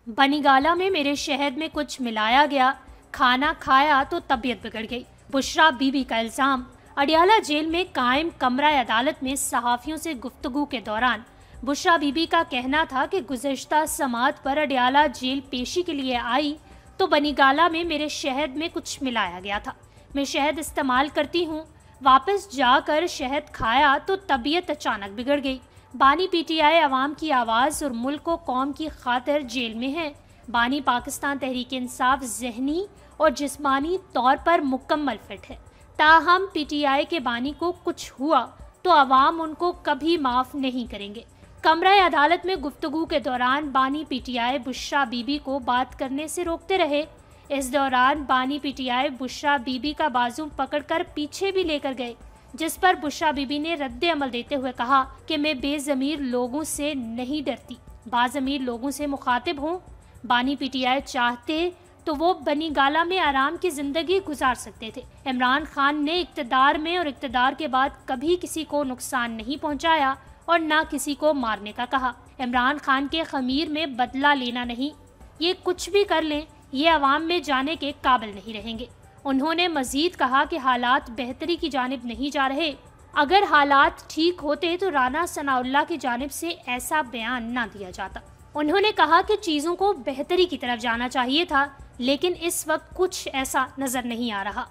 बनीगाला में मेरे शहद में कुछ मिलाया गया, खाना खाया तो तबीयत बिगड़ गई, बुशरा बीबी का इल्जाम। अडयाला जेल में कायम कमरा अदालत में सहाफियों से गुफ्तगू के दौरान बुशरा बीबी का कहना था कि गुज़श्ता समात पर अडयाला जेल पेशी के लिए आई तो बनीगाला में मेरे शहद में कुछ मिलाया गया था। मैं शहद इस्तेमाल करती हूँ, वापस जाकर शहद खाया तो तबीयत अचानक बिगड़ गई। बानी पीटीआई अवाम की आवाज़ और मुल्क व कौम की खातिर जेल में है। बानी पाकिस्तान तहरीक इंसाफ जहनी और जिस्मानी तौर पर मुकम्मल फिट है, ताहम पीटीआई के बानी को कुछ हुआ तो अवाम उनको कभी माफ़ नहीं करेंगे। कमरा अदालत में गुफ्तगू के दौरान बानी पीटीआई बुशरा बीबी को बात करने से रोकते रहे। इस दौरान बानी पीटीआई बुशरा बीबी का बाजू पकड़कर पीछे भी लेकर गए, जिस पर बुशरा बीबी ने रद्द अमल देते हुए कहा कि मैं बेज़मीर लोगों से नहीं डरती, बाज़मीर लोगों से मुखातिब हूँ। बानी पीटीआई चाहते तो वो बनीगाला में आराम की जिंदगी गुजार सकते थे। इमरान खान ने इक्तदार में और इक्तदार के बाद कभी किसी को नुकसान नहीं पहुंचाया और ना किसी को मारने का कहा। इमरान खान के खमीर में बदला लेना नहीं, ये कुछ भी कर लें, ये अवाम में जाने के काबिल नहीं रहेंगे। उन्होंने मजीद कहा कि हालात बेहतरी की जानिब नहीं जा रहे। अगर हालात ठीक होते तो राना सनाउल्लाह की जानिब से ऐसा बयान ना दिया जाता। उन्होंने कहा कि चीज़ों को बेहतरी की तरफ जाना चाहिए था, लेकिन इस वक्त कुछ ऐसा नजर नहीं आ रहा।